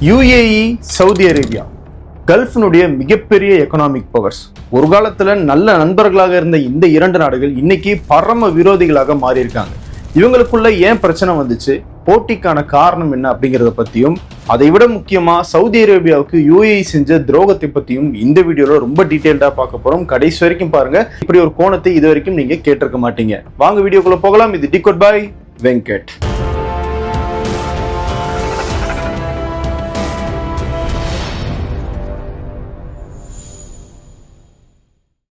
UAE, Saudi Arabia கல்ஃபினுடைய மிகப்பெரிய economic powers. ஒரு காலத்துல நல்ல நண்பர்களாக இருந்த இந்த இரண்டு நாடுகள் இன்னைக்கு பரம விரோதிகளாக மாறியிருக்காங்க. இவங்களுக்குள்ள ஏன் பிரச்சனை வந்துச்சு, போட்டிக்கான காரணம் என்ன அப்படிங்கிறத பத்தியும், அதை விட முக்கியமா சவுதி அரேபியாவுக்கு யுஏஇ செஞ்ச துரோகத்தை பத்தியும் இந்த வீடியோல ரொம்ப டீடைல்டா பார்க்க போறோம். கடைசி வரைக்கும் பாருங்க. இப்படி ஒரு கோணத்தை இது வரைக்கும் நீங்க கேட்டிருக்க மாட்டீங்க. வாங்க வீடியோக்குள்ள போகலாம். இது decode by Venkat.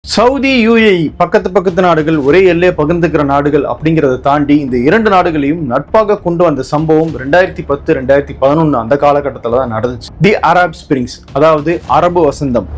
Saudi, UAE பக்கத்து நாடுகள், ஒரே எல்லையை பகிர்ந்துக்கிற நாடுகள் அப்படிங்கிறத தாண்டி இந்த இரண்டு நாடுகளையும் நட்பாக கொண்டு வந்த சம்பவம் 2010, 2011 அந்த காலகட்டத்தில் தான் நடந்துச்சு. தி அரப் ஸ்பிரிங்ஸ், அதாவது அரபு வசந்தம்.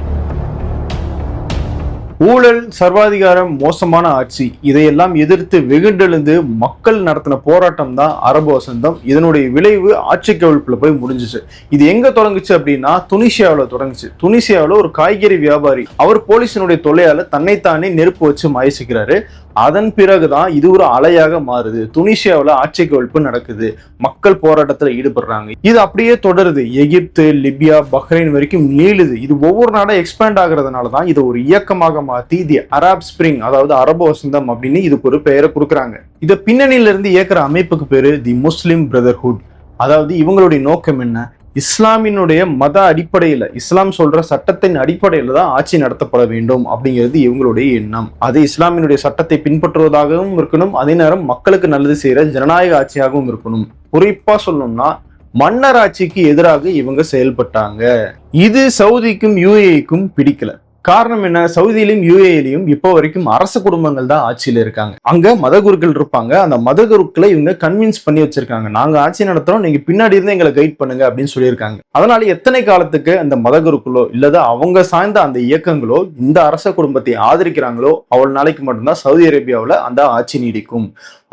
ஊழல், சர்வாதிகாரம், மோசமான ஆட்சி, இதையெல்லாம் எதிர்த்து வெகுண்டெழுந்து மக்கள் நடத்தின போராட்டம் தான் அரபு வசந்தம். இதனுடைய விளைவு ஆட்சி கவிழ்ப்புல போய் முடிஞ்சிச்சு. இது எங்க தொடங்குச்சு அப்படின்னா துனிசியாவில் தொடங்குச்சு. துனிசியாவில் ஒரு காய்கறி வியாபாரி, அவர் போலீசினுடைய தொல்லையால தன்னைத்தானே நெருப்பு வச்சு மயசிக்கிறாரு. அதன் பிறகுதான் இது ஒரு அலையாக மாறுது. துனிசியாவில் ஆட்சி கவிழ்ப்பு நடக்குது, மக்கள் போராட்டத்தில் ஈடுபடுறாங்க. இது அப்படியே தொடருது. எகிப்து, லிபியா, பஹ்ரைன் வரைக்கும் நீளுது. இது ஒவ்வொரு நாடும் எக்ஸ்பேண்ட் ஆகுறதுனால தான் இதை ஒரு இயக்கமாக மாத்தி தி அரப் ஸ்பிரிங், அதாவது அரபு வசந்தம் அப்படின்னு இதுக்கு ஒரு பெயரை கொடுக்குறாங்க. இதை பின்னணியில இருந்து இயக்குற அமைப்புக்கு பேரு தி முஸ்லிம் பிரதர்ஹுட். அதாவது இவங்களுடைய நோக்கம் என்ன, இஸ்லாமினுடைய மத அடிப்படையில, இஸ்லாம் சொல்ற சட்டத்தின் அடிப்படையில தான் ஆட்சி நடத்தப்பட வேண்டும் அப்படிங்கிறது இவங்களுடைய எண்ணம். அது இஸ்லாமினுடைய சட்டத்தை பின்பற்றுவதாகவும் இருக்கணும், அதே நேரம் மக்களுக்கு நல்லது செய்யற ஜனநாயக ஆட்சியாகவும் இருக்கணும். குறிப்பா சொல்லணும்னா மன்னர் ஆட்சிக்கு எதிராக இவங்க செயல்பட்டாங்க. இது சவுதிக்கும் யுஏஇக்கும் பிடிக்கல. காரணம் என்ன, சவுதியிலும் யுஏஇலையும் இப்போ வரைக்கும் அரச குடும்பங்கள் தான் ஆட்சியில இருக்காங்க. அங்க மதகுருக்கள் இருப்பாங்க. அந்த மதகுருக்களை இவங்க கன்வின்ஸ் பண்ணி வச்சிருக்காங்க. நாங்க ஆட்சி நடத்துறோம், நீங்க பின்னாடி இருந்து எங்களை கைட் பண்ணுங்க அப்படின்னு சொல்லியிருக்காங்க. அதனால எத்தனை காலத்துக்கு அந்த மதகுருக்களோ இல்லது அவங்க சார்ந்த அந்த இயக்கங்களோ இந்த அரச குடும்பத்தை ஆதரிக்கிறாங்களோ அவ்வளவு நாளைக்கு மட்டும்தான் சவுதி அரேபியாவில் அந்த ஆட்சி நீடிக்கும்.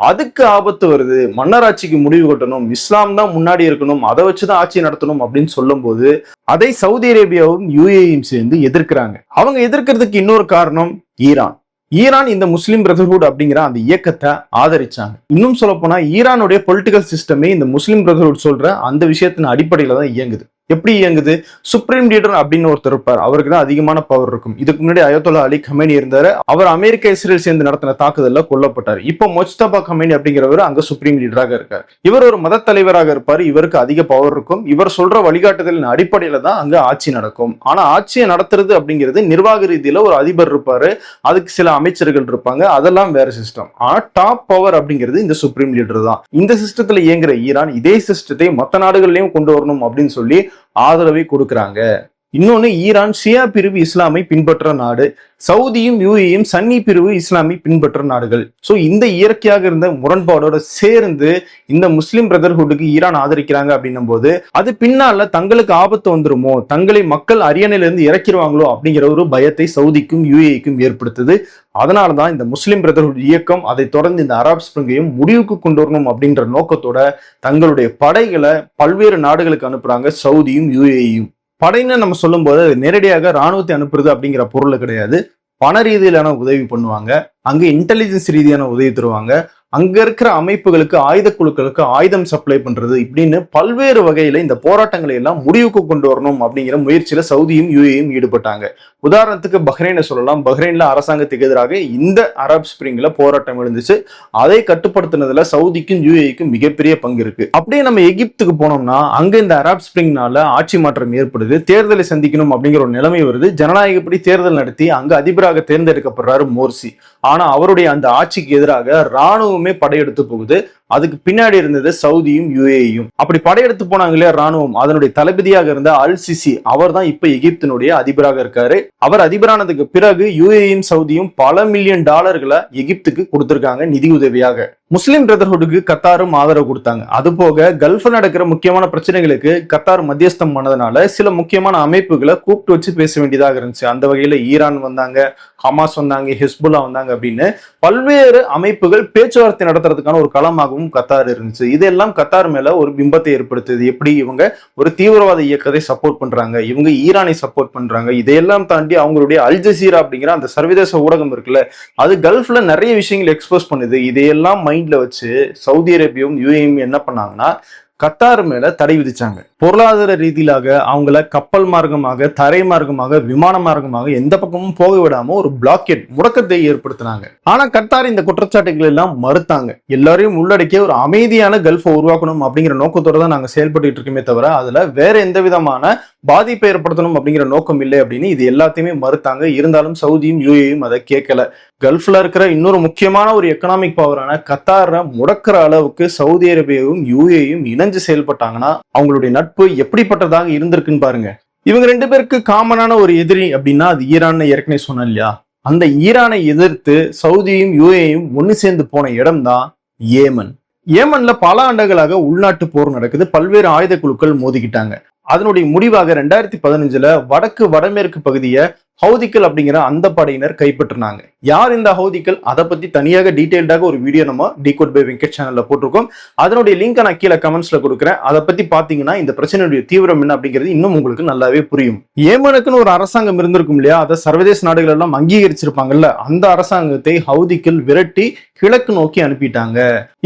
அதுக்கு ஆபத்து வருது, மன்னராட்சிக்கு முடிவு கட்டணும், இஸ்லாம் தான் முன்னாடி இருக்கணும், அதை வச்சுதான் ஆட்சி நடத்தணும் அப்படின்னு சொல்லும் போது அதை சவுதி அரேபியாவும் யுஏஇயும் சேர்ந்து எதிர்க்கிறாங்க. அவங்க எதிர்க்கிறதுக்கு இன்னொரு காரணம் ஈரான் இந்த முஸ்லிம் பிரதர்ஹுட் அப்படிங்கிற அந்த இயக்கத்தை ஆதரிச்சாங்க. இன்னும் சொல்ல போனா ஈரானுடைய பொலிட்டிக்கல் சிஸ்டமே இந்த முஸ்லிம் பிரதர்ஹுட் சொல்ற அந்த விஷயத்தின் அடிப்படையில தான் இயங்குது. எப்படி இயங்குது, சுப்ரீம் லீடர் அப்படின்னு ஒருத்தர் இருப்பார், அவருக்கு தான் அதிகமான பவர் இருக்கும். இதுக்கு முன்னாடி அயத்தோல்லா அலி கமேனி இருந்தாரு. அவர் அமெரிக்கா, இஸ்ரேல் சேர்ந்து நடத்தின தாக்குதல்ல கொல்லப்பட்டார். இப்போ முஜ்தபா கமேனி அப்படிங்கிறவர் அங்க சுப்ரீம் லீடராக இருக்கார். இவர் ஒரு மத தலைவராக இருப்பார். இவருக்கு அதிக பவர் இருக்கும். இவர் சொல்ற வழிகாட்டுதலின் அடிப்படையில தான் அங்க ஆட்சி நடக்கும். ஆனா ஆட்சியை நடத்துறது அப்படிங்கிறது நிர்வாக ரீதியில ஒரு அதிபர் இருப்பாரு, அதுக்கு சில அமைச்சர்கள் இருப்பாங்க, அதெல்லாம் வேற சிஸ்டம். ஆனா டாப் பவர் அப்படிங்கிறது இந்த சுப்ரீம் லீடர் தான். இந்த சிஸ்டத்துல இயங்குற ஈரான் இதே சிஸ்டத்தை மற்ற நாடுகள்லயும் கொண்டு வரணும் அப்படின்னு சொல்லி ஆதரவை கொடுக்கிறாங்க. இன்னொன்னு, ஈரான் ஷியா பிரிவு இஸ்லாமை பின்பற்ற நாடு, சவுதியும் யுஏஇயும் சன்னி பிரிவு இஸ்லாமை பின்பற்ற நாடுகள். சோ இந்த இயற்கையாக இருந்த முரண்பாடோட சேர்ந்து இந்த முஸ்லிம் பிரதர்ஹுட்டுக்கு ஈரான் ஆதரிக்கிறாங்க அப்படின்னும் போது அது பின்னால தங்களுக்கு ஆபத்து வந்துருமோ, தங்களை மக்கள் அரியணையில இருந்து இறக்கிடுவாங்களோ அப்படிங்கிற ஒரு பயத்தை சவுதிக்கும் யுஏஇக்கும் ஏற்படுத்துது. அதனாலதான் இந்த முஸ்லிம் பிரதர்ஹுட் இயக்கம் அதை தொடர்ந்து இந்த அரப் ஸ்பிரிங்கையும் முடிவுக்கு கொண்டு வரணும் அப்படின்ற நோக்கத்தோட தங்களுடைய படைகளை பல்வேறு நாடுகளுக்கு அனுப்புறாங்க, சவுதியும் யுஏஇயும். படைன்னு நம்ம சொல்லும் போது அது நேரடியாக ராணுவத்தை அனுப்புறது அப்படிங்கிற பொருள் கிடையாது. பண ரீதியிலான உதவி பண்ணுவாங்க, அங்க இன்டெலிஜென்ஸ் ரீதியான உதவி தருவாங்க, அங்க இருக்கிற அமைப்புகளுக்கு, ஆயுத குழுக்களுக்கு ஆயுதம் சப்ளை பண்றது, இப்படின்னு பல்வேறு வகையில இந்த போராட்டங்களை எல்லாம் முடிவுக்கு கொண்டு வரணும் அப்படிங்கிற முயற்சியில சவுதியும் யுஏஇயும் ஈடுபட்டாங்க. உதாரணத்துக்கு பஹ்ரைனை சொல்லலாம். பஹ்ரைன்ல அரசாங்கத்துக்கு எதிராக இந்த அரப் ஸ்பிரிங்ல போராட்டம் எழுந்துச்சு. அதை கட்டுப்படுத்தினதுல சவுதிக்கும் யுஏஇக்கும் மிகப்பெரிய பங்கு இருக்கு. அப்படியே நம்ம எகிப்துக்கு போனோம்னா அங்க இந்த அரப் ஸ்பிரிங்னால ஆட்சி மாற்றம் ஏற்படுது. தேர்தலை சந்திக்கணும் அப்படிங்கிற ஒரு நிலைமை வருது. ஜனநாயகப்படி தேர்தல் நடத்தி அங்க அதிபராக தேர்ந்தெடுக்கப்படுறாரு மோர்சி. ஆனா அவருடைய அந்த ஆட்சிக்கு எதிராக ராணுவமே படையெடுத்து போகுது. அதுக்கு பின்னாடி இருந்தது சவுதியும் யுஏஇயும். அப்படி படையெடுத்து போனாங்க இல்லையா ராணுவம், அதனுடைய தளபதியாக இருந்த அல் சிசி, அவர் தான் இப்ப எகிப்தினுடைய அதிபராக இருக்காரு. அவர் அதிபரானதுக்கு பிறகு யுஏஇயும் சவுதியும் பல மில்லியன் டாலர்களை எகிப்துக்கு கொடுத்திருக்காங்க நிதி உதவியாக. முஸ்லிம் பிரதர்ஹுட்டுக்கு கத்தாரும் ஆதரவு கொடுத்தாங்க. அது போக கல்ஃப்ல நடக்கிற முக்கியமான பிரச்சனைகளுக்கு கத்தார் மத்தியஸ்தம் பண்ணதுனால சில முக்கியமான அமைப்புகளை கூப்பிட்டு வச்சு பேச வேண்டியதாக இருந்துச்சு. அந்த வகையில ஈரான் வந்தாங்க, ஹமாஸ் வந்தாங்க, ஹிஸ்புல்லா வந்தாங்க அப்படின்னு பல்வேறு அமைப்புகள் பேச்சுவார்த்தை நடத்துறதுக்கான ஒரு களமாகவும் கத்தார் இருந்துச்சு. இதெல்லாம் கத்தார் மேல ஒரு பிம்பத்தை ஏற்படுத்துது. எப்படி இவங்க ஒரு தீவிரவாத இயக்கத்தை சப்போர்ட் பண்றாங்க, இவங்க ஈரானை சப்போர்ட் பண்றாங்க. இதையெல்லாம் தாண்டி அவங்களுடைய அல் ஜசீரா அப்படிங்கிற அந்த சர்வதேச ஊடகம் இருக்குல்ல, அது கல்ஃப்ல நிறைய விஷயங்கள் எக்ஸ்போஸ் பண்ணுது. இதையெல்லாம் மைண்ட்ல வச்சு சவுதி அரேபியாவும் யுஏஇயும் என்ன பண்ணாங்கன்னா கத்தார் மேல தடை விதிச்சாங்க. பொருளாதார ரீதியிலாக அவங்கள கப்பல் மார்க்கமாக, தரை மார்க்கமாக, விமான மார்க்கமாக எந்த பக்கமும் போக விடாம ஒரு பிளாக்கெட், முடக்கத்தை ஏற்படுத்தினாங்க. ஆனா கத்தார் இந்த குற்றச்சாட்டுகள் எல்லாம் மறுத்தாங்க. எல்லாரையும் உள்ளடக்கிய ஒரு அமைதியான கல்ஃபை உருவாக்கணும் அப்படிங்கிற நோக்கத்தோட தான் நாங்க செயல்பட்டு இருக்கோமே தவிர அதுல வேற எந்த விதமான பாதிப்பை ஏற்படுத்தணும் அப்படிங்கிற நோக்கம் இல்லை அப்படின்னு இது எல்லாத்தையுமே மறுத்தாங்க. இருந்தாலும் சவுதியும் யுஏயும் அதை கேட்கல. கல்ஃப்ல இருக்கிற இன்னொரு முக்கியமான ஒரு எக்கனாமிக் பவரான கத்தாரை முடக்கிற அளவுக்கு சவுதி அரேபியாவும் யுஏயும் இணைஞ்சு செயல்பட்டாங்கன்னா அவங்களுடைய நட்பு எப்படிப்பட்டதாக இருந்திருக்குன்னு பாருங்க. இவங்க ரெண்டு பேருக்கு காமனான ஒரு எதிரி அப்படின்னா அது ஈரான் ஏற்கனவே சொன்னேன் இல்லையா? அந்த ஈரானை எதிர்த்து சவுதியும் யுஏயும் ஒன்னு சேர்ந்து போன இடம் தான் ஏமன். ஏமன்ல பல ஆண்டுகளாக உள்நாட்டு போர் நடக்குது. பல்வேறு ஆயுத குழுக்கள் மோதிக்கிட்டாங்க. அதனுடைய முடிவாக 2015 வடக்கு வடமேற்கு பகுதியை ஹவுதிகள் அப்படிங்கிற அந்த படையினர் கைப்பற்றினாங்க. யார் இந்த ஹவுதிகள், அதை பத்தி தனியாக டீடைல்டாக ஒரு வீடியோ நம்ம டிகோட் பை வெங்கட் சேனல்ல போட்டிருக்கோம். அதனுடைய லிங்க் நான் கீழே கமெண்ட்ஸ்ல கொடுக்குறேன். அதை பத்தி பாத்தீங்கன்னா இந்த பிரச்சனையுடைய தீவிரம் என்ன அப்படிங்கிறது இன்னும் உங்களுக்கு நல்லாவே புரியும். ஏமனுக்குன்னு ஒரு அரசாங்கம் இருந்திருக்கும் இல்லையா? அதை சர்வதேச நாடுகள் எல்லாம் அங்கீகரிச்சிருப்பாங்கல்ல, அந்த அரசாங்கத்தை ஹவுதிகள் விரட்டி கிழக்கு நோக்கி அனுப்பிட்டாங்க.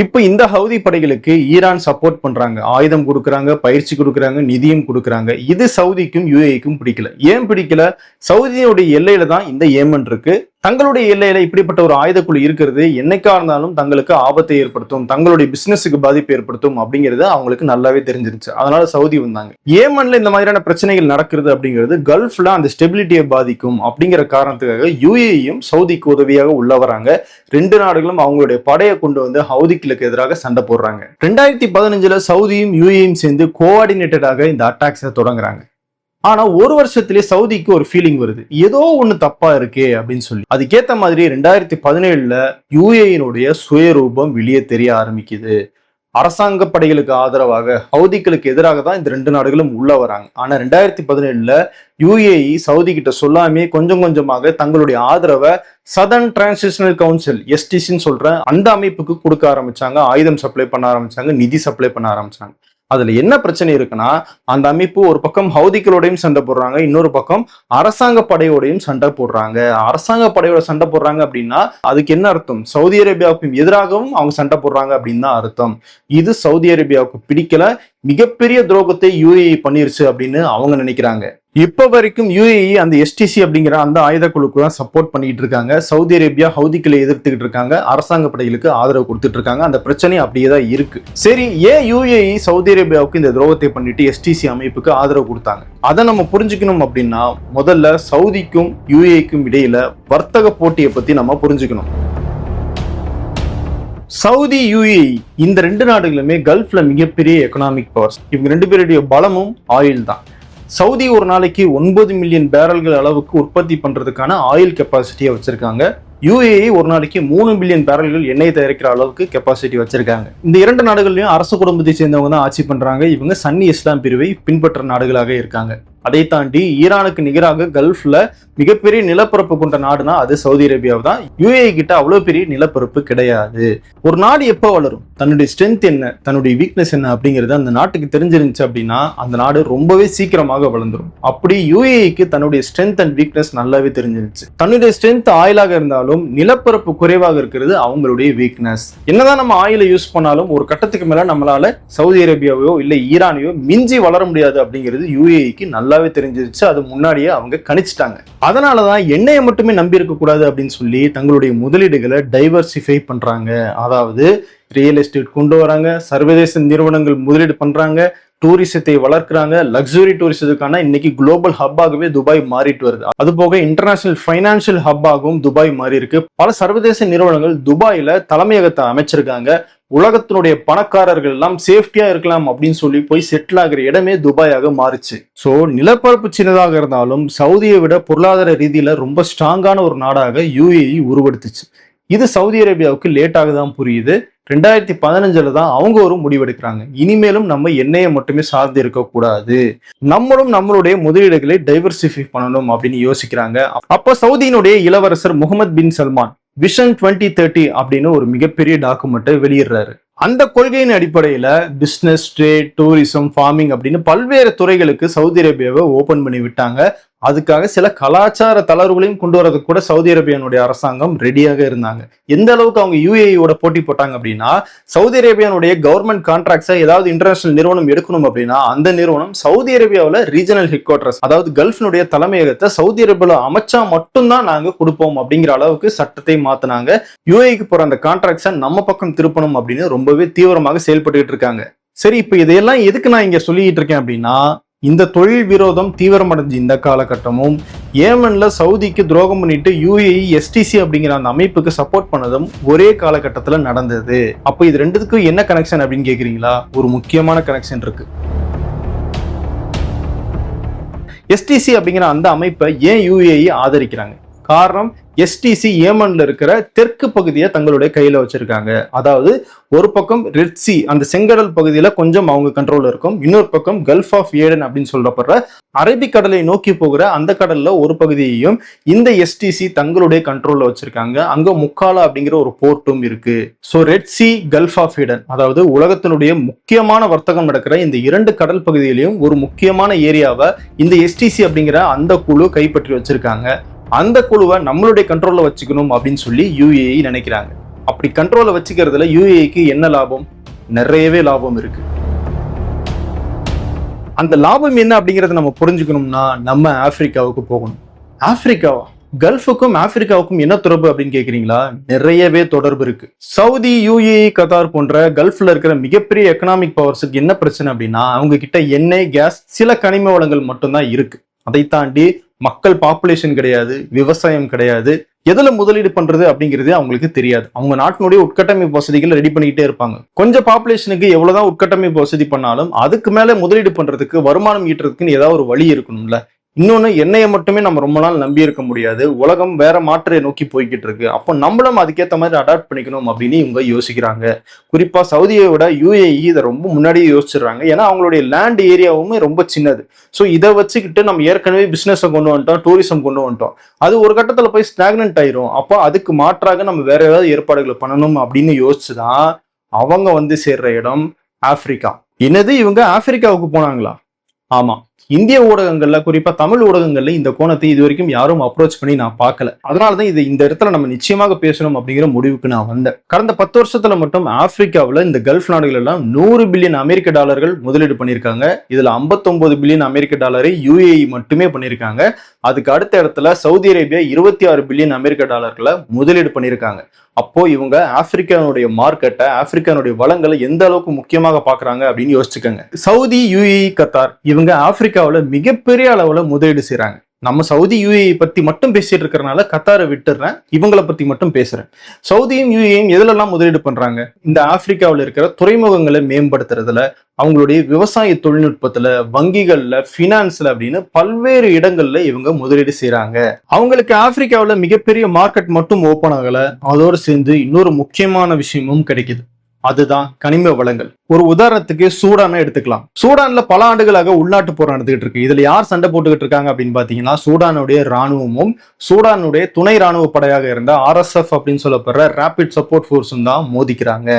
இப்ப இந்த ஹவுதி படைகளுக்கு ஈரான் சப்போர்ட் பண்றாங்க, ஆயுதம் கொடுக்குறாங்க, பயிற்சி கொடுக்குறாங்க, நிதியும் கொடுக்குறாங்க. இது சவுதிக்கும் யுஏஇக்கும் பிடிக்கல. ஏன் பிடிக்கல? சவுதியோடைய எல்லையில தான் இந்த ஏமன் இருக்கு. தங்களுடைய எல்லையில இப்படிப்பட்ட ஒரு ஆயுதக்குழு இருக்கிறது என்னைக்கா இருந்தாலும் தங்களுக்கு ஆபத்தை ஏற்படுத்தும், தங்களுடைய பிசினஸுக்கு பாதிப்பு ஏற்படுத்தும் அப்படிங்கிறது அவங்களுக்கு நல்லாவே தெரிஞ்சிருச்சு. அதனால சவுதி வந்தாங்க. ஏமன்ல இந்த மாதிரியான பிரச்சனைகள் நடக்கிறது அப்படிங்கிறது கல்ஃப்ல அந்த ஸ்டெபிலிட்டியை பாதிக்கும் அப்படிங்கிற காரணத்துக்காக யுஏஇயும் சவுதிக்கு உதவியாக உள்ள வராங்க. ரெண்டு நாடுகளும் அவங்களுடைய படையை கொண்டு வந்து ஹவுதிகளுக்கு எதிராக சண்டை போடுறாங்க. 2015 சவுதியும் யுஏஇயும் சேர்ந்து கோஆர்டினேட்டடாக இந்த அட்டாக்ஸை தொடங்குறாங்க. ஆனா ஒரு வருஷத்திலே சவுதிக்கு ஒரு ஃபீலிங் வருது, ஏதோ ஒண்ணு தப்பா இருக்கே அப்படின்னு சொல்லி. அதுக்கேத்த மாதிரி 2017 யுஏஇனுடைய சுயரூபம் வெளியே தெரிய ஆரம்பிக்குது. அரசாங்க படைகளுக்கு ஆதரவாக ஹவுதிகளுக்கு எதிராக தான் இந்த ரெண்டு நாடுகளும் உள்ள வராங்க. ஆனா 2017 யுஏஇ சவுதி கிட்ட சொல்லாமே கொஞ்சம் கொஞ்சமாக தங்களுடைய ஆதரவை சதர்ன் டிரான்சிஷனல் கவுன்சில் எஸ்டிசின்னு சொல்ற அந்த அமைப்புக்கு கொடுக்க ஆரம்பிச்சாங்க. ஆயுதம் சப்ளை பண்ண ஆரம்பிச்சாங்க, நிதி சப்ளை பண்ண ஆரம்பிச்சாங்க. அதுல என்ன பிரச்சனை இருக்குன்னா, அந்த அமைப்பு ஒரு பக்கம் ஹவுதிகளோடையும் சண்டை போடுறாங்க, இன்னொரு பக்கம் அரசாங்க படையோடையும் சண்டை போடுறாங்க. அரசாங்க படையோட சண்டை போடுறாங்க அப்படின்னா அதுக்கு என்ன அர்த்தம்? சவுதி அரேபியாவுக்கும் எதிராகவும் அவங்க சண்டை போடுறாங்க அப்படின்னு தான் அர்த்தம். இது சவுதி அரேபியாவுக்கு பிடிக்கல. மிகப்பெரிய துரோகத்தை யுஏஇ பண்ணிருச்சு அப்படின்னு அவங்க நினைக்கிறாங்க. இப்ப வரைக்கும் யுஏஇ அந்த எஸ்டிசி அப்படிங்கிற அந்த ஆயுத குழுக்கு தான் சப்போர்ட் பண்ணிட்டு இருக்காங்க. சவுதி அரேபியா ஹவுதிகளை எதிர்த்துக்கிட்டு இருக்காங்க, அரசாங்க படைகளுக்கு ஆதரவு கொடுத்துட்டு இருக்காங்க. அந்த பிரச்சனை அப்படியே தான் இருக்கு. சரி, ஏன் யுஏஇ சவுதி அரேபியாவுக்கு இந்த துரோகத்தை பண்ணிட்டு எஸ்டிசி அமைப்புக்கு ஆதரவு கொடுத்தாங்க? அதை நம்ம புரிஞ்சுக்கணும் அப்படின்னா முதல்ல சவுதிக்கும் யுஏஇக்கும் இடையில வர்த்தக போட்டியை பத்தி நம்ம புரிஞ்சுக்கணும். சவுதி யுஏஇ இந்த ரெண்டு நாடுகளுமே கல்ஃப்ல மிகப்பெரிய எக்கனாமிக் பவர்ஸ். இவங்க ரெண்டு பேருடைய பலமும் ஆயில் தான். சவுதி ஒரு நாளைக்கு 9 மில்லியன் பேரல்கள் அளவுக்கு உற்பத்தி பண்றதுக்கான ஆயில் கெப்பாசிட்டியை வச்சிருக்காங்க. யுஏஇ ஒரு நாளைக்கு 3 பில்லியன் பேரல்கள் எண்ணெய் தயாரிக்கிற அளவுக்கு கெப்பாசிட்டி வச்சிருக்காங்க. இந்த இரண்டு நாடுகள்லயும் அரசு குடும்பத்தை சேர்ந்தவங்க தான் ஆட்சி பண்றாங்க. இவங்க சன்னி இஸ்லாம் பிரிவை பின்பற்ற நாடுகளாக இருக்காங்க. அதை தாண்டி ஈரானுக்கு நிகராக கல்ஃப்ல மிகப்பெரிய நிலப்பரப்பு கொண்ட நாடுனா அது சவுதி அரேபியாவை தான். யுஏஇ கிட்ட அவ்வளவு பெரிய நிலப்பரப்பு கிடையாது. ஒரு நாடு எப்போ வளரும், தன்னுடைய ஸ்ட்ரென்த் என்ன, தன்னுடைய வீக்னஸ் என்ன அப்படிங்கிறது அந்த நாட்டுக்கு தெரிஞ்சிருந்துச்சு அப்படின்னா அந்த நாடு ரொம்பவே சீக்கிரமாக வளர்ந்துரும். அப்படி யுஏஇக்கு தன்னுடைய ஸ்ட்ரென்த் அண்ட் வீக்னஸ் நல்லாவே தெரிஞ்சிருச்சு. தன்னுடைய ஸ்ட்ரென்த் ஆயிலாக இருந்தாலும் நிலப்பரப்பு குறைவாக இருக்கிறது அவங்களுடைய வீக்னஸ். என்னதான் நம்ம ஆயிலை யூஸ் பண்ணாலும் ஒரு கட்டத்துக்கு மேல நம்மளால சவுதி அரேபியாவையோ இல்ல ஈரானையோ மிஞ்சி வளர முடியாது அப்படிங்கிறது யுஏஇக்கு நல்லாவே தெரிஞ்சிருச்சு. அது முன்னாடியே அவங்க கணிச்சிட்டாங்க. அதனாலதான் எண்ணெயை மட்டுமே நம்பி இருக்க கூடாது அப்படின்னு சொல்லி தங்களுடைய முதலீடுகளை டைவர்சிஃபை பண்றாங்க. அதாவது ரியல் எஸ்டேட் கொண்டு வராங்க, சர்வதேச நிறுவனங்கள் முதலீடு பண்றாங்க, டூரிசத்தை வளர்க்குறாங்க. லக்ஸுரி டூரிசத்துக்கான இன்னைக்கு குளோபல் ஹப்பாகவே துபாய் மாறிட்டு வருது. அது போக இன்டர்நேஷனல் ஃபைனான்சியல் ஹப்பாகவும் துபாய் மாறி இருக்கு. பல சர்வதேச நிறுவனங்கள் துபாயில தலைமையகத்தை அமைச்சிருக்காங்க. உலகத்தினுடைய பணக்காரர்கள் எல்லாம் சேஃப்டியா இருக்கலாம் அப்படின்னு சொல்லி போய் செட்டில் ஆகிற இடமே துபாயாக மாறுச்சு. சோ நிலப்பரப்பு சின்னதாக இருந்தாலும் சவுதியை விட பொருளாதார ரீதியில ரொம்ப ஸ்ட்ராங்கான ஒரு நாடாக யுஏஇ உருவெடுத்துச்சு. இது சவுதி அரேபியாவுக்கு லேட்டாக தான் புரியுது. 2015 தான் அவங்க ஒரு முடிவெடுக்கிறாங்க. இனிமேலும் நம்ம எண்ணெயை மட்டுமே சார்ந்து இருக்கக்கூடாது, நம்மளும் நம்மளுடைய முதலீடுகளை டைவர்சிஃபை பண்ணணும் அப்படின்னு யோசிக்கிறாங்க. அப்ப சவுதியினுடைய இளவரசர் முகமது பின் சல்மான் விஷன் 2030 அப்படின்னு ஒரு மிகப்பெரிய டாக்குமெண்ட்டை வெளியிடுறாரு. அந்த கொள்கையின் அடிப்படையில பிசினஸ், ட்ரேட், டூரிசம், ஃபார்மிங் அப்படின்னு பல்வேறு துறைகளுக்கு சவுதி அரேபியாவை ஓபன் பண்ணி விட்டாங்க. அதுக்காக சில கலாச்சார தளர்வுகளையும் கொண்டு வரதுக்கு கூட சவுதி அரேபியானுடைய அரசாங்கம் ரெடியாக இருந்தாங்க. எந்த அளவுக்கு அவங்க யுஏஇயோட போட்டி போட்டாங்க அப்படின்னா, சவுதி அரேபியானுடைய கவர்மெண்ட் கான்ட்ராக்ட்ஸை ஏதாவது இன்டர்நேஷனல் நிறுவனம் எடுக்கணும் அப்படின்னா அந்த நிறுவனம் சவுதி அரேபியாவில் ரீஜனல் ஹெட் குவார்டர்ஸ், அதாவது கல்ஃபினுடைய தலைமையகத்தை சவுதி அரேபியாவில் அமைச்சா மட்டும்தான் நாங்க கொடுப்போம் அப்படிங்கிற அளவுக்கு சட்டத்தை மாத்தினாங்க. யுஏஇக்கு போற அந்த கான்ட்ராக்ட்ஸை நம்ம பக்கம் திருப்பணும் அப்படின்னு ரொம்பவே தீவிரமாக செயல்பட்டு இருக்காங்க. சரி, இப்ப இதையெல்லாம் எதுக்கு நான் இங்க சொல்லிட்டு இருக்கேன் அப்படின்னா, இந்த தொழில் விரோதம் தீவிரமடைஞ்ச இந்த காலகட்டமும் ஏமன்ல சவுதிக்கு துரோகம் பண்ணிட்டு யுஏஇ எஸ்டிசி அப்படிங்கிற அந்த அமைப்புக்கு சப்போர்ட் பண்ணதும் ஒரே காலகட்டத்துல நடந்தது. அப்ப இது ரெண்டுத்துக்கும் என்ன கனெக்ஷன் அப்படின்னு கேக்குறீங்களா? ஒரு முக்கியமான கனெக்ஷன் இருக்கு. எஸ்டிசி அப்படிங்கிற அந்த அமைப்பை ஏன் யுஏஇ ஆதரிக்கிறாங்க? காரணம், எஸ்டிசி ஏமன்ல இருக்கிற தெற்கு பகுதியை தங்களுடைய கையில வச்சிருக்காங்க. அதாவது ஒரு பக்கம் ரெட் சி, அந்த செங்கடல் பகுதியில கொஞ்சம் அவங்க கண்ட்ரோல்ல இருக்கும், இன்னொரு பக்கம் கல்ஃப் ஆஃப் ஏடன் அப்படின்னு சொல்லப்படுற அரபிக்கடலை நோக்கி போகிற அந்த கடல்ல ஒரு பகுதியையும் இந்த எஸ்டிசி தங்களுடைய கண்ட்ரோல்ல வச்சிருக்காங்க. அங்க முக்காலா அப்படிங்கிற ஒரு போர்ட்டும் இருக்கு. So Red Sea, Gulf of Aden, அதாவது உலகத்தினுடைய முக்கியமான வர்த்தகம் நடக்கிற இந்த இரண்டு கடல் பகுதியிலையும் ஒரு முக்கியமான ஏரியாவை இந்த எஸ்டிசி அப்படிங்கிற அந்த குழு கைப்பற்றி வச்சிருக்காங்க. அந்த குழுவை நம்மளுடைய கண்ட்ரோல்ல வச்சுக்கணும் அப்படின்னு சொல்லி யுஏஇ நினைக்கிறாங்க. அப்படி கண்ட்ரோல்ல வச்சுக்கிறதுல யுஏஇக்கு என்ன லாபம்? நிறையவே லாபம் இருக்கு. அந்த லாபம் என்ன அப்படிங்கறத நம்ம புரிஞ்சுக்கணும்னா நம்ம ஆப்பிரிக்காவுக்கு போகணும். ஆப்பிரிக்காவா? கல்ஃபுக்கும் ஆப்பிரிக்காவுக்கும் என்ன தொடர்பு அப்படின்னு கேக்குறீங்களா? நிறையவே தொடர்பு இருக்கு. சவுதி, யுஏஇ, கத்தார் போன்ற கல்ஃப்ல இருக்கிற மிகப்பெரிய எக்கனாமிக் பவர்ஸுக்கு என்ன பிரச்சனை அப்படின்னா, அவங்க கிட்ட எண்ணெய், கேஸ், சில கனிம வளங்கள் மட்டும்தான் இருக்கு. அதை தாண்டி மக்கள் பாப்புலேஷன் கிடையாது, விவசாயம் கிடையாது. எதுல முதலீடு பண்றது அப்படிங்கிறது அவங்களுக்கு தெரியாது. அவங்க நாட்டினுடைய உட்கட்டமைப்பு வசதிகள் ரெடி பண்ணிக்கிட்டே இருப்பாங்க. கொஞ்சம் பாப்புலேஷனுக்கு எவ்வளவுதான் உட்கட்டமைப்பு வசதி பண்ணாலும் அதுக்கு மேல முதலீடு பண்றதுக்கு, வருமானம் ஈட்டுறதுக்குன்னு ஏதாவது ஒரு வழி இருக்கணும்ல. இன்னொன்னு, எண்ணெயை மட்டுமே நம்ம ரொம்ப நாள் நம்பி இருக்க முடியாது. உலகம் வேற மாற்றை நோக்கி போய்கிட்டு இருக்கு. அப்போ நம்மளும் அதுக்கேற்ற மாதிரி அடாப்ட் பண்ணிக்கணும் அப்படின்னு இவங்க யோசிக்கிறாங்க. குறிப்பா சவுதியை விட யுஏஇ இதை ரொம்ப முன்னாடியே யோசிச்சிடுறாங்க. ஏன்னா அவங்களுடைய லேண்ட் ஏரியாவுமே ரொம்ப சின்னது. ஸோ இதை வச்சுக்கிட்டு நம்ம ஏற்கனவே பிசினஸை கொண்டு வந்துட்டோம், டூரிசம் கொண்டு வந்துட்டோம், அது ஒரு கட்டத்தில் போய் ஸ்டாக்னன்ட் ஆயிரும். அப்போ அதுக்கு மாற்றாக நம்ம வேற ஏதாவது ஏற்பாடுகளை பண்ணணும் அப்படின்னு யோசிச்சுதான் அவங்க வந்து சேர்ற இடம் ஆப்பிரிக்கா. என்னது, இவங்க ஆப்பிரிக்காவுக்கு போனாங்களா? ஆமா, இந்திய ஊடகங்கள்ல, குறிப்பா தமிழ் ஊடகங்கள்ல இந்த கோணத்தை இது வரைக்கும் யாரும் அப்ரோச் பண்ணி நான் பார்க்கல. அதனாலதான் இது இந்த இடத்துல நம்ம நிச்சயமாக பேசணும் அப்படிங்கிற முடிவுக்கு நான் வந்தேன். கடந்த 10 வருஷத்துல மட்டும் ஆப்பிரிக்காவில் இந்த கல்ஃப் நாடுகள் எல்லாம் 100 பில்லியன் அமெரிக்க டாலர்கள் முதலீடு பண்ணியிருக்காங்க. இதுல 59 பில்லியன் அமெரிக்க டாலரை யுஏஇ மட்டுமே பண்ணியிருக்காங்க. அதுக்கு அடுத்த இடத்துல சவுதி அரேபியா 26 பில்லியன் அமெரிக்க டாலர்களை முதலீடு பண்ணியிருக்காங்க. அப்போ இவங்க ஆப்பிரிக்கானுடைய மார்க்கெட்டை, ஆப்பிரிக்கானுடைய வளங்களை எந்த அளவுக்கு முக்கியமாக பாக்குறாங்க அப்படின்னு யோசிச்சுக்கோங்க. சவுதி, யுஏஇ, கத்தார் இவங்க ஆப்பிரிக்காவில் மிகப்பெரிய அளவுல முதலீடு செய்யறாங்க. நம்ம சவுதி, யுஏஇ பத்தி மட்டும் பேசிட்டு இருக்கிறனால கத்தாரை விட்டுறேன், இவங்களை பத்தி மட்டும் பேசுறேன். சவுதியும் யுஏஇயும் எதுலெல்லாம் முதலீடு பண்றாங்க? இந்த ஆப்பிரிக்காவில் இருக்கிற துறைமுகங்களை மேம்படுத்துறதுல, அவங்களுடைய விவசாய தொழில்நுட்பத்துல, வங்கிகள்ல, பினான்ஸ்ல அப்படின்னு பல்வேறு இடங்கள்ல இவங்க முதலீடு செய்யறாங்க. அவங்களுக்கு ஆப்பிரிக்காவில் மிகப்பெரிய மார்க்கெட் மட்டும் ஓப்பன் ஆகல, அதோடு சேர்ந்து இன்னொரு முக்கியமான விஷயமும் கிடைக்குது. அதுதான் கனிம வளங்கள். ஒரு உதாரணத்துக்கு சூடானை எடுத்துக்கலாம். சூடான்ல பல ஆண்டுகளாக உள்நாட்டு போர் நடந்துகிட்டு இருக்கு. இதுல யார் சண்டை போட்டுக்கிட்டு இருக்காங்க அப்படின்னு பாத்தீங்கன்னா, சூடானுடைய ராணுவமும் சூடானுடைய துணை ராணுவ படையாக இருந்த RSF அப்படின்னு சொல்லப்படுற ரேபிட் சப்போர்ட் போர்ஸும் தான் மோதிக்கிறாங்க.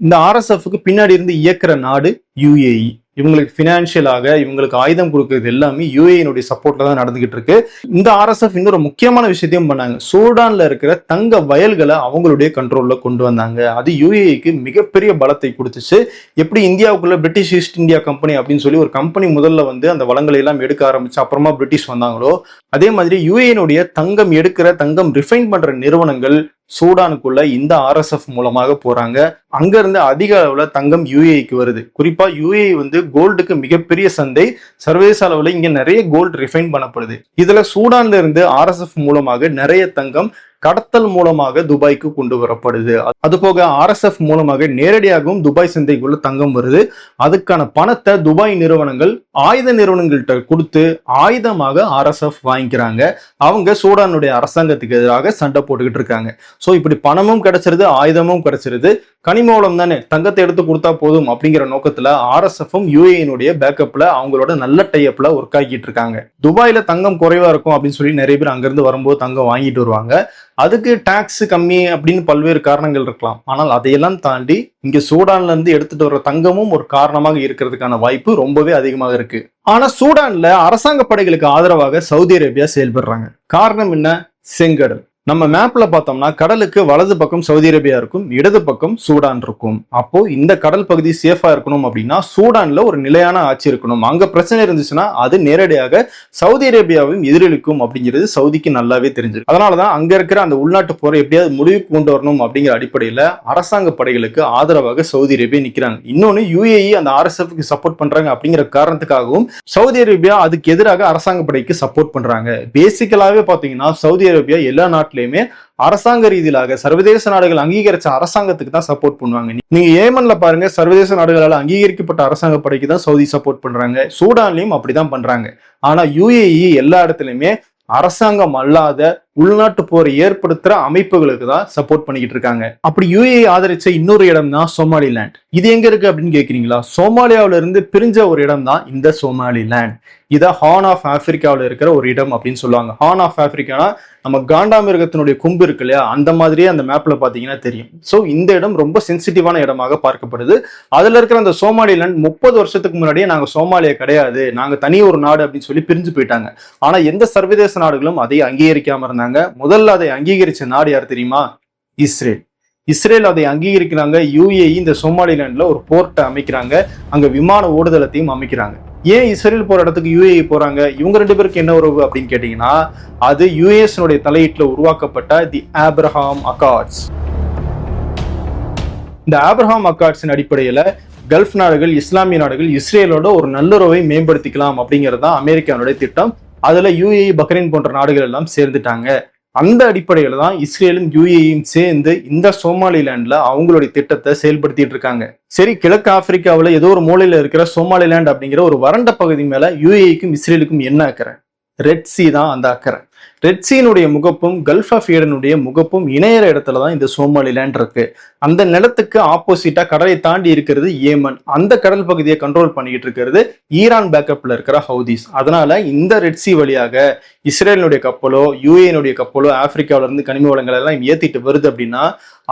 இந்த RSFக்கு பின்னாடி இருந்து இயக்குற நாடு யுஏஇ. இவங்களுக்கு பினான்சியலாக, இவங்களுக்கு ஆயுதம் கொடுக்கறது எல்லாமே யுஏஇனுடைய சப்போர்ட்ல தான் நடந்துகிட்டு இருக்கு. இந்த RSF இன்னொரு முக்கியமான விஷயத்தையும் பண்ணாங்க. சூடான்ல இருக்கிற தங்க வயல்களை அவங்களுடைய கண்ட்ரோல்ல கொண்டு வந்தாங்க. அது யுஏஇக்கு மிகப்பெரிய பலத்தை கொடுத்துச்சு. எப்படி இந்தியாவுக்குள்ள பிரிட்டிஷ் ஈஸ்ட் இந்தியா கம்பெனி அப்படின்னு சொல்லி ஒரு கம்பெனி முதல்ல வந்து அந்த வளங்களை எல்லாம் எடுக்க ஆரம்பிச்சு அப்புறமா பிரிட்டிஷ் வந்தாங்களோ, அதே மாதிரி யுஏஇனுடைய தங்கம் எடுக்கிற, தங்கம் ரிஃபைன் பண்ற நிறுவனங்கள் சூடானுக்குள்ள இந்த RSF மூலமாக போறாங்க. அங்க இருந்து அதிக அளவுல தங்கம் யுஏஇக்கு வருது. குறிப்பா யுஏஇ வந்து கோல்டுக்கு மிகப்பெரிய சந்தை. சர்வதேச அளவுல இங்க நிறைய கோல்டு ரிஃபைன் பண்ணப்படுது. இதுல சூடான்ல இருந்து RSF மூலமாக நிறைய தங்கம் கடத்தல் மூலமாக துபாய்க்கு கொண்டு வரப்படுது. அது போக RSF மூலமாக நேரடியாகவும் துபாய் சந்தைக்குள்ள தங்கம் வருது. அதுக்கான பணத்தை துபாய் நிறுவனங்கள் ஆயுத நிறுவனங்கள்கிட்ட கொடுத்து ஆயுதமாக RSF வாங்கிக்கிறாங்க. அவங்க சூடானுடைய அரசாங்கத்துக்கு எதிராக சண்டை போட்டுக்கிட்டு இருக்காங்க. சோ இப்படி பணமும் கிடைச்சிருது, ஆயுதமும் கிடைச்சிருது. கனிம வளம் தானே, தங்கத்தை எடுத்து கொடுத்தா போதும் அப்படிங்கிற நோக்கத்துல RSFம் UAE பேக்கப்ல அவங்களோட நல்ல டைப்ல ஒர்க் ஆகிட்டு இருக்காங்க. துபாயில தங்கம் குறைவா இருக்கும் அப்படின்னு சொல்லி நிறைய பேர் அங்கிருந்து வரும்போது தங்கம் வாங்கிட்டு வருவாங்க. அதுக்கு டாக்ஸ் கம்மி அப்படின்னு பல்வேறு காரணங்கள் இருக்கலாம். ஆனால் அதையெல்லாம் தாண்டி இங்க சூடான்ல இருந்து எடுத்துட்டு வர தங்கமும் ஒரு காரணமாக இருக்கிறதுக்கான வாய்ப்பு ரொம்பவே அதிகமாக இருக்கு. ஆனா சூடான்ல அரசாங்க படைகளுக்கு ஆதரவாக சவுதி அரேபியா செயல்படுறாங்க. காரணம் என்ன? செங்கடல். நம்ம மேப்ல பார்த்தோம்னா கடலுக்கு வலது பக்கம் சவுதி அரேபியா இருக்கும், இடது பக்கம் சூடான் இருக்கும். அப்போ இந்த கடல் பகுதி சேஃபா இருக்கணும் அப்படின்னா சூடான்ல ஒரு நிலையான ஆட்சி இருக்கணும். அங்க பிரச்சனை இருந்துச்சுன்னா அது நேரடியாக சவுதி அரேபியாவையும் எதிரொலிக்கும் அப்படிங்கிறது சவுதிக்கு நல்லாவே தெரிஞ்சிருக்கு. அதனாலதான் அங்க இருக்கிற அந்த உள்நாட்டு போரை எப்படியாவது முடிவுக்கு கொண்டு வரணும் அப்படிங்கிற அடிப்படையில அரசாங்க படைகளுக்கு ஆதரவாக சவுதி அரேபியா நிக்கிறாங்க. இன்னொன்னு UAE அந்த RSFக்கு சப்போர்ட் பண்றாங்க அப்படிங்கிற காரணத்துக்காகவும் சவுதி அரேபியா அதுக்கு எதிராக அரசாங்க படைக்கு சப்போர்ட் பண்றாங்க. பேசிக்கலாவே பாத்தீங்கன்னா சவுதி அரேபியா எல்லா நாட்டிலுமே அரசாங்க ரீதியிலாக சர்வதேச நாடுகள் அங்கீகரிச்ச அரசாங்கத்துக்கு தான் சப்போர்ட் பண்ணுவாங்க. நீங்க ஏமன்ல பாருங்க, சர்வதேச நாடுகளால் அங்கீகரிக்கப்பட்ட அரசாங்க படைக்கு தான் சவுதி சப்போர்ட் பண்றாங்க. சூடான்லயும் அப்படிதான் பண்றாங்க. ஆனா UAE எல்லா இடத்துலயுமே அரசாங்கம் அல்லாத உள்நாட்டு போரை ஏற்படுத்துற அமைப்புகளுக்கு தான் சப்போர்ட் பண்ணிக்கிட்டு இருக்காங்க. அப்படி UAE ஆதரிச்ச இன்னொரு இடம் தான் சோமாலிலேண்ட். இது எங்க இருக்கு அப்படின்னு கேக்குறீங்களா? சோமாலியாவில இருந்து பிரிஞ்ச ஒரு இடம் தான் இந்த சோமாலிலேண்ட். இத ஹார்ன் ஆஃப் ஆப்பிரிக்காவில் இருக்கிற ஒரு இடம் அப்படின்னு சொல்லுவாங்க. ஹார்ன் ஆஃப் ஆப்பிரிக்கானா நம்ம காண்டாமிருகத்தினுடைய கொம்பு இருக்கு இல்லையா, அந்த மாதிரியே அந்த மேப்ல பாத்தீங்கன்னா தெரியும். சோ இந்த இடம் ரொம்ப சென்சிட்டிவான இடமாக பார்க்கப்படுது. அதுல இருக்கிற அந்த சோமாலிலேண்ட் 30 வருஷத்துக்கு முன்னாடியே நாங்க சோமாலியா கிடையாது, நாங்க தனி ஒரு நாடு அப்படின்னு சொல்லி பிரிஞ்சு போயிட்டாங்க. ஆனா எந்த சர்வதேச நாடுகளும் அதை அங்கீகரிக்காம இருந்தாங்க. முதல்ல அதை அங்கீகரிச்ச நாடு யார் தெரியுமா? இஸ்ரேல். இஸ்ரேல் அதை அங்கீகரிக்கிறாங்க. UAE இந்த சோமாலிலேண்ட்ல ஒரு போர்ட்டை அமைக்கிறாங்க, அங்க விமான ஓடுதளத்தையும் அமைக்கிறாங்க. ஏன் இஸ்ரேல் போற இடத்துக்கு UAE போறாங்க? இவங்க ரெண்டு பேருக்கு என்ன உறவு அப்படின்னு கேட்டீங்கன்னா, அது US தலையீட்டுல உருவாக்கப்பட்ட தி ஆப்ரஹாம் அக்கார்ட்ஸ். இந்த ஆப்ரஹாம் அக்கார்ட்ஸின் அடிப்படையில கல்ஃப் நாடுகள், இஸ்லாமிய நாடுகள் இஸ்ரேலோட ஒரு நல்லுறவை மேம்படுத்திக்கலாம் அப்படிங்கிறது தான் அமெரிக்காவுடைய திட்டம். அதுல UAE, பக்ரைன் போன்ற நாடுகள் எல்லாம் சேர்ந்துட்டாங்க. அந்த அடிப்படையில தான் இஸ்ரேலும் UAEயும் சேர்ந்து இந்த சோமாலிலேண்ட்ல அவங்களுடைய திட்டத்தை செயல்படுத்திட்டு இருக்காங்க. சரி, கிழக்கு ஆப்பிரிக்காவில் ஏதோ ஒரு மூலையில இருக்கிற சோமாலிலேண்ட் அப்படிங்கிற ஒரு வறண்ட பகுதி மேல UAEக்கும் இஸ்ரேலுக்கும் என்ன அக்கறை? ரெட் சி தான் அந்த அக்கறை. ரெட் சீனுடைய முகப்பும் கல்ஃப் ஆஃப் ஏடனுடைய முகப்பும் இணையற இடத்துல தான் இந்த சோமாலிலேண்ட் இருக்கு. அந்த நிலத்துக்கு ஆப்போசிட்டா கடலை தாண்டி இருக்கிறது ஏமன். அந்த கடல் பகுதியை கண்ட்ரோல் பண்ணிக்கிட்டு இருக்கிறது ஈரான் பேக்கப்ல இருக்கிற ஹவுதிஸ். அதனால இந்த ரெட் சி வழியாக இஸ்ரேலினுடைய கப்பலோ UAE கப்பலோ ஆப்பிரிக்காவில இருந்து கனிம வளங்கள் எல்லாம் ஏத்திட்டு வருது அப்படின்னா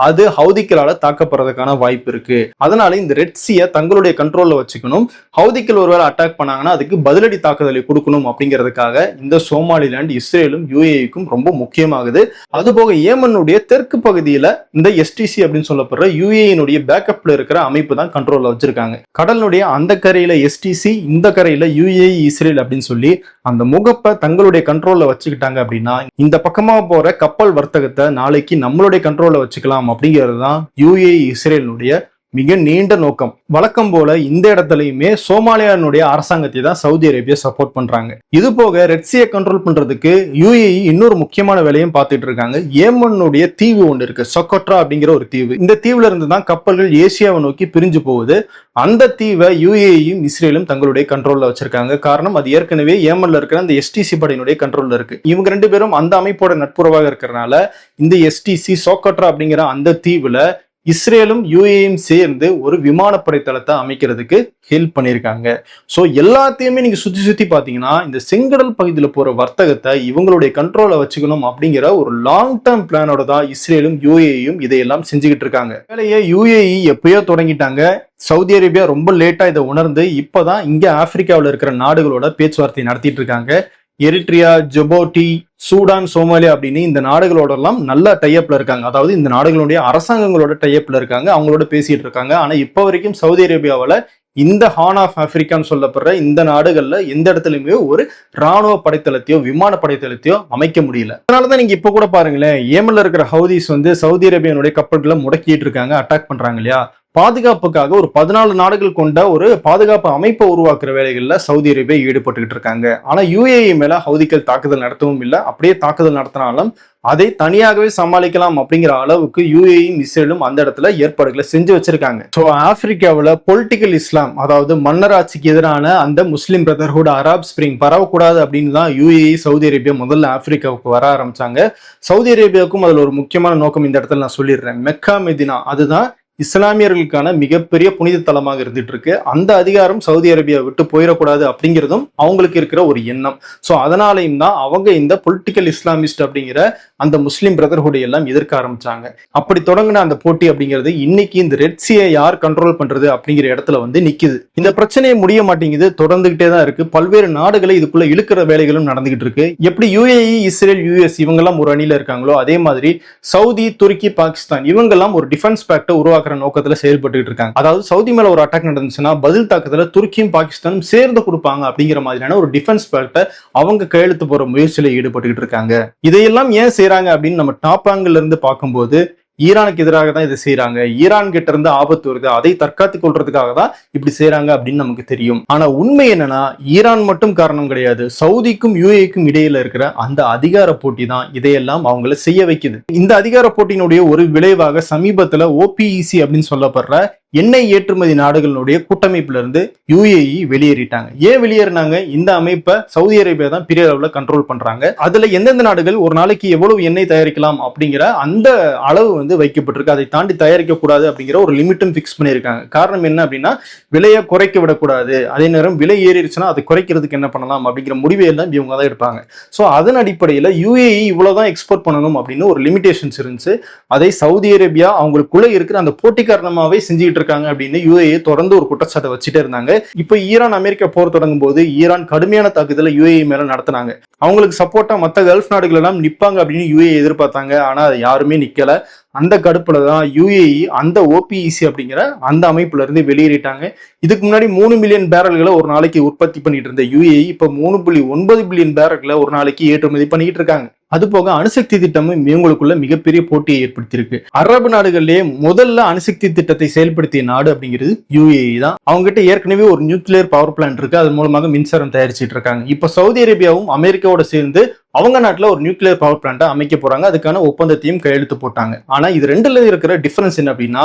அது ஹவுதிக்களால தாக்கப்படுறதுக்கான வாய்ப்பு இருக்கு. அதனால இந்த ரெட் சியை தங்களுடைய கண்ட்ரோல்ல வச்சுக்கணும். ஹவுதிக்கள் ஒருவேளை அட்டாக் பண்ணாங்கன்னா அதுக்கு பதிலடி தாக்குதலை கொடுக்கணும் அப்படிங்கிறதுக்காக இந்த சோமாலிலேண்ட் இஸ்ரேலும் UAEக்கும் ரொம்ப முக்கியமாகுது. அதுபோக ஏமனுடைய தெற்கு பகுதியில இந்த STC அப்படின்னு சொல்லப்படுற UAE பேக்கப்ல இருக்கிற அமைப்பு தான் கண்ட்ரோல்ல வச்சிருக்காங்க. கடலுடைய அந்த கரையில STC, இந்த கரையில UAE, இஸ்ரேல் அப்படின்னு சொல்லி அந்த முகப்பை தங்களுடைய கண்ட்ரோல்ல வச்சுக்கிட்டாங்க அப்படின்னா இந்த பக்கமா போற கப்பல் வர்த்தகத்தை நாளைக்கு நம்மளுடைய கண்ட்ரோல்ல வச்சுக்கலாம் அப்படிங்கிறது தான் UAE, இஸ்ரேலுடைய மிக நீண்ட நோக்கம். வழக்கம் போல இந்த இடத்துலயுமே சோமாலியானுடைய அரசாங்கத்தை தான் சவுதி அரேபியா சப்போர்ட் பண்றாங்க. இது போக ரெட்சியை கண்ட்ரோல் பண்றதுக்கு UAE இன்னொரு முக்கியமான வேலையும் பார்த்துட்டு இருக்காங்க. ஏமனுடைய தீவு ஒன்று இருக்கு, சொக்கோட்ரா அப்படிங்கிற ஒரு தீவு. இந்த தீவுல இருந்து தான் கப்பல்கள் ஏசியாவை நோக்கி பிரிஞ்சு போகுது. அந்த தீவை UAEயும் இஸ்ரேலும் தங்களுடைய கண்ட்ரோல்ல வச்சிருக்காங்க. காரணம் அது ஏற்கனவே ஏமன்ல இருக்கிற அந்த STC படையினுடைய கண்ட்ரோல்ல இருக்கு. இவங்க ரெண்டு பேரும் அந்த அமைப்போட நட்புறவாக இருக்கிறனால இந்த STC சொக்கோட்ரா அப்படிங்கிற அந்த தீவுல இஸ்ரேலும் UAEயும் சேர்ந்து ஒரு விமானப்படை தளத்தை அமைக்கிறதுக்கு ஹெல்ப் பண்ணியிருக்காங்க. ஸோ எல்லாத்தையுமே நீங்க சுத்தி பாத்தீங்கன்னா இந்த செங்கடல் பகுதியில் போற வர்த்தகத்தை இவங்களுடைய கண்ட்ரோலை வச்சுக்கணும் அப்படிங்கிற ஒரு லாங் டேர்ம் பிளானோட தான் இஸ்ரேலும் UAEயும் இதையெல்லாம் செஞ்சுக்கிட்டு இருக்காங்க. வேலையை UAE எப்பயோ தொடங்கிட்டாங்க. சவுதி அரேபியா ரொம்ப லேட்டா இதை உணர்ந்து இப்பதான் இங்க ஆப்பிரிக்காவில் இருக்கிற நாடுகளோட பேச்சுவார்த்தை நடத்திட்டு இருக்காங்க. எரிட்ரியா, ஜிபோட்டி, சூடான், சோமாலியா அப்படின்னு இந்த நாடுகளோட எல்லாம் நல்ல டைப்ல இருக்காங்க. அதாவது இந்த நாடுகளுடைய அரசாங்கங்களோட டைப்ல இருக்காங்க, அவங்களோட பேசிட்டு இருக்காங்க. ஆனா இப்ப வரைக்கும் சவுதி அரேபியாவில் இந்த ஹார்ன் ஆஃப் ஆப்பிரிக்கான்னு சொல்லப்படுற இந்த நாடுகள்ல எந்த இடத்துலயுமே ஒரு ராணுவ படைத்தளத்தையோ விமான படைத்தளத்தையோ அமைக்க முடியல. அதனாலதான் நீங்க இப்ப கூட பாருங்களேன், ஏமன்ல இருக்கிற ஹவுதிஸ் சவுதி அரேபியானுடைய கப்பல்களை முடக்கிட்டு இருக்காங்க, அட்டாக் பண்றாங்க இல்லையா. பாதுகாப்புக்காக ஒரு 14 நாடுகள் கொண்ட ஒரு பாதுகாப்பு அமைப்பை உருவாக்குற வேலைகள்ல சவுதி அரேபியா ஈடுபட்டுக்கிட்டு இருக்காங்க. ஆனா UAE மேல ஹவுதிகள் தாக்குதல் நடத்தவும் இல்லை. அப்படியே தாக்குதல் நடத்தினாலும் அதை தனியாகவே சமாளிக்கலாம் அப்படிங்கிற அளவுக்கு UAEயும் இஸ்ரேலும் அந்த இடத்துல ஏற்பாடுகளை செஞ்சு வச்சிருக்காங்க. ஸோ ஆப்பிரிக்காவில் பொலிட்டிக்கல் இஸ்லாம், அதாவது மன்னராட்சிக்கு எதிரான அந்த முஸ்லிம் பிரதர்ஹுட், அரப் ஸ்பிரிங் பரவக்கூடாது அப்படின்னு தான் UAE, சவுதி அரேபியா முதல்ல ஆப்பிரிக்காவுக்கு வர ஆரம்பிச்சாங்க. சவுதி அரேபியாவுக்கும் அதுல ஒரு முக்கியமான நோக்கம் இந்த இடத்துல நான் சொல்லிடுறேன். மெக்கா மெதினா, அதுதான் இஸ்லாமியர்களுக்கான மிகப்பெரிய புனித தலமாக இருந்துட்டு இருக்கு. அந்த அதிகாரம் சவுதி அரேபியா விட்டு போயிடக்கூடாது அப்படிங்கிறதும் அவங்களுக்கு இருக்கிற ஒரு எண்ணம். ஸோ அதனாலையும் தான் அவங்க இந்த பொலிட்டிக்கல் இஸ்லாமிஸ்ட் அப்படிங்கிற அந்த முஸ்லீம் பிரதர்ஹுட் எல்லாம் எதிர்க்க ஆரம்பிச்சாங்க. அப்படி தொடங்கின அந்த போட்டி அப்படிங்கிறது இன்னைக்கு இந்த ரெட் சீயை யார் கண்ட்ரோல் பண்றது அப்படிங்கிற இடத்துல வந்து நிக்குது. இந்த பிரச்சனையை முடிய மாட்டேங்குது, தொடர்ந்துகிட்டே தான் இருக்கு. பல்வேறு நாடுகளை இதுக்குள்ள இழுக்கிற வேலைகளும் நடந்துகிட்டு இருக்கு. எப்படி யுஏஇ, இஸ்ரேல், யுஎஸ் இவங்கெல்லாம் ஒரு அணியில இருக்காங்களோ அதே மாதிரி சவுதி, துருக்கி, பாகிஸ்தான் இவங்கெல்லாம் ஒரு டிஃபென்ஸ் பேக்டை உருவாக்குற நோக்கத்துல செயல்பட்டு இருக்காங்க. அதாவது சவுதி மேல ஒரு அட்டாக் நடந்துச்சுன்னா பதில் தாக்குதல துருக்கியும் பாகிஸ்தானும் சேர்ந்து கொடுப்பாங்க அப்படிங்கிற மாதிரியான ஒரு டிஃபென்ஸ் பேக்டை அவங்க கையெழுத்து போற முயற்சியில ஈடுபட்டு இருக்காங்க. இதையெல்லாம் ஏன் செய்யறாங்க அப்படின்னு நம்ம டாப் ஆங்கிள் இருந்து பார்க்கும்போது ஈரானுக்கு எதிராக தான் இதை செய்யறாங்க. ஈரான் கிட்ட இருந்து ஆபத்து வருது, அதை தற்காத்துக் கொள்றதுக்காக தான் இப்படி செய்யறாங்க அப்படின்னு நமக்கு தெரியும். ஆனா உண்மை என்னன்னா ஈரான் மட்டும் காரணம் கிடையாது. சவுதிக்கும் யுஏஇக்கும் இடையில இருக்கிற அந்த அதிகார போட்டி தான் இதையெல்லாம் அவங்கள செய்ய வைக்குது. இந்த அதிகார போட்டியினுடைய ஒரு விளைவாக சமீபத்துல ஓபிஇசி அப்படின்னு சொல்லப்படுற எண்ணெய் ஏற்றுமதி நாடுகளுடைய கூட்டமைப்புல இருந்து யுஏஇ வெளியேறிட்டாங்க. ஏன் வெளியேறினாங்க? இந்த அமைப்பை சவுதி அரேபியா தான் பெரிய அளவுல கண்ட்ரோல் பண்றாங்க. அதுல எந்தெந்த நாடுகள் ஒரு நாளைக்கு எவ்வளவு எண்ணெய் தயாரிக்கலாம் அப்படிங்கிற அந்த அளவு வந்து வைக்கப்பட்டிருக்கு. அதை தாண்டி தயாரிக்க கூடாது அப்படிங்கிற ஒரு லிமிட்டும் பிக்ஸ் பண்ணியிருக்காங்க. காரணம் என்ன அப்படின்னா விலையை குறைக்க விடக்கூடாது, அதே நேரம் விலை ஏறிடுச்சுன்னா அதை குறைக்கிறதுக்கு என்ன பண்ணலாம் அப்படிங்கிற முடிவை எல்லாம் இவங்க தான் எடுப்பாங்க. ஸோ அதன் அடிப்படையில் யுஏஇ இவ்வளவுதான் எக்ஸ்போர்ட் பண்ணணும் அப்படின்னு ஒரு லிமிடேஷன்ஸ் இருந்துச்சு. அதை சவுதி அரேபியா அவங்களுக்குள்ள இருக்கிற அந்த போட்டி காரணமாவே செஞ்சுட்டு இருக்காங்க அப்படின்னு யுஏஇ தொடர்ந்து ஒரு குற்றச்சாட்டை வச்சுட்டே இருந்தாங்க. இப்ப ஈரான் அமெரிக்கா போர் தொடங்கும் போது ஈரான் கடுமையான தாக்குதலை யுஏஇ மேல நடத்தினாங்க. அவங்களுக்கு சப்போர்ட்டா மற்ற கல்ஃப் நாடுகள் எல்லாம் நிப்பாங்க அப்படின்னு யுஏஇ எதிர்பார்த்தாங்க. ஆனா அது யாருமே நிக்கல. அந்த கடுப்புல தான் யுஏஇ அந்த ஓபிஇசி அப்படிங்கிற அந்த அமைப்புல இருந்து வெளியேறிட்டாங்க. இதுக்கு முன்னாடி 3 மில்லியன் பேரல்களை ஒரு நாளைக்கு உற்பத்தி பண்ணிட்டு இருந்த யுஏஇ இப்ப 3.9 பில்லியன் பேரல்களை ஒரு நாளைக்கு ஏற்றுமதி பண்ணிட்டு இருக்காங்க. அது போக அணுசக்தி திட்டமும் இவங்களுக்குள்ள மிகப்பெரிய போட்டியை ஏற்படுத்தியிருக்கு. அரபு நாடுகளிலேயே முதல்ல அணுசக்தி திட்டத்தை செயல்படுத்திய நாடு அப்படிங்கிறது யுஏஇ தான். அவங்க கிட்ட ஏற்கனவே ஒரு நியூக்ளியர் பவர் பிளான்ட் இருக்கு, அது மூலமாக மின்சாரம் தயாரிச்சுட்டு இருக்காங்க. இப்ப சவுதி அரேபியாவும் அமெரிக்காவோட சேர்ந்து அவங்க நாட்டுல ஒரு நியூக்ளியர் பவர் பிளான்ட்டை அமைக்க போறாங்க. அதுக்கான ஒப்பந்தத்தையும் கையெழுத்து போட்டாங்க. ஆனா இது ரெண்டுல இருக்கிற டிஃபரன்ஸ் என்ன அப்படின்னா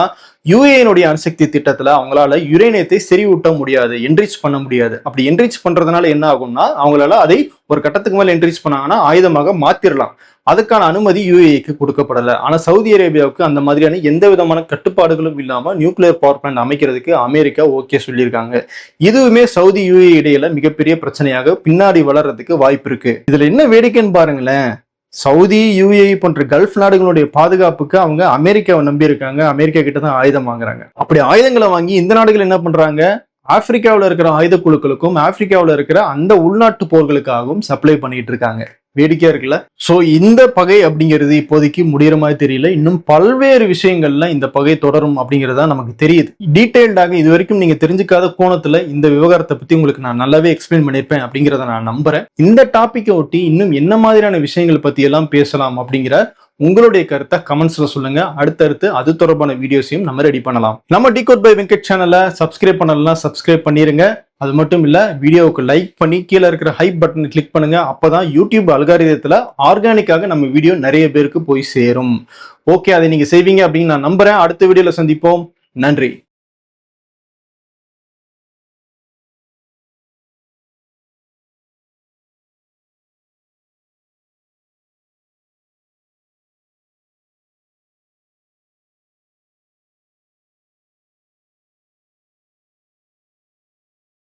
யுஏஇனுடைய அணுசக்தி திட்டத்துல அவங்களால யுரேனியத்தை செறிவூட்ட முடியாது, என்ரிச் பண்ண முடியாது. அப்படி என்ரிச் பண்றதுனால என்ன ஆகும்னா அவங்களால அதை ஒரு கட்டத்துக்கு மேல என்ரிச் பண்ணாங்கன்னா ஆயுதமாக மாத்திரலாம். அதுக்கான அனுமதி யுஏஇக்கு கொடுக்கப்படல. ஆனா சவுதி அரேபியாவுக்கு அந்த மாதிரியான எந்த விதமான கட்டுப்பாடுகளும் இல்லாம நியூக்ளியர் பவர் பிளான்ட் அமைக்கிறதுக்கு அமெரிக்கா ஓகே சொல்லியிருக்காங்க. இதுவுமே சவுதி யுஏஇ இடையில மிகப்பெரிய பிரச்சனையாக பின்னாடி வளர்றதுக்கு வாய்ப்பு இருக்கு. இதுல என்ன வேடிக்கைன்னு பாருங்களேன், சவுதி, யுஏஇ போன்ற கல்ஃப் நாடுகளுடைய பாதுகாப்புக்கு அவங்க அமெரிக்காவை நம்பி இருக்காங்க. அமெரிக்கா கிட்ட தான் ஆயுதம் வாங்குறாங்க. அப்படி ஆயுதங்களை வாங்கி இந்த நாடுகள் என்ன பண்றாங்க? ஆப்பிரிக்காவில் இருக்கிற ஆயுத குழுக்களுக்கும் ஆப்பிரிக்காவில் இருக்கிற அந்த உள்நாட்டு போர்களுக்காகவும் சப்ளை பண்ணிட்டு இருக்காங்க. வேடிக்கையா இருக்குல்ல? சோ இந்த பகை அப்படிங்கிறது இப்போதைக்கு முடிகிற மாதிரி தெரியல. இன்னும் பல்வேறு விஷயங்கள்ல இந்த பகை தொடரும் அப்படிங்கிறதா நமக்கு தெரியுது. டீடைல்டாக இது வரைக்கும் நீங்க தெரிஞ்சுக்காத கோணத்துல இந்த விவகாரத்தை பத்தி உங்களுக்கு நான் நல்லாவே எக்ஸ்பிளைன் பண்ணிருப்பேன் அப்படிங்கிறத நான் நம்புறேன். இந்த டாபிக்கை ஒட்டி இன்னும் என்ன மாதிரியான விஷயங்கள் பத்தி எல்லாம் பேசலாம் அப்படிங்கிற உங்களுடைய கருத்தை கமெண்ட்ஸ்ல சொல்லுங்க. அடுத்தடுத்து அது தொடர்பான வீடியோஸையும் நம்ம ரெடி பண்ணலாம். நம்ம டிகோட் பை வெங்கட் சேனலை சப்ஸ்கிரைப் பண்ணலாம், சப்ஸ்கிரைப் பண்ணிருங்க. அது மட்டும் இல்ல, வீடியோவுக்கு லைக் பண்ணி கீழே இருக்கிற ஹைப் பட்டன் கிளிக் பண்ணுங்க. அப்பதான் யூடியூப் அல்காரிதத்துல ஆர்கானிக்காக நம்ம வீடியோ நிறைய பேருக்கு போய் சேரும். ஓகே, அதை நீங்க செய்வீங்க அப்படின்னு நான் நம்புறேன். அடுத்த வீடியோல சந்திப்போம். நன்றி.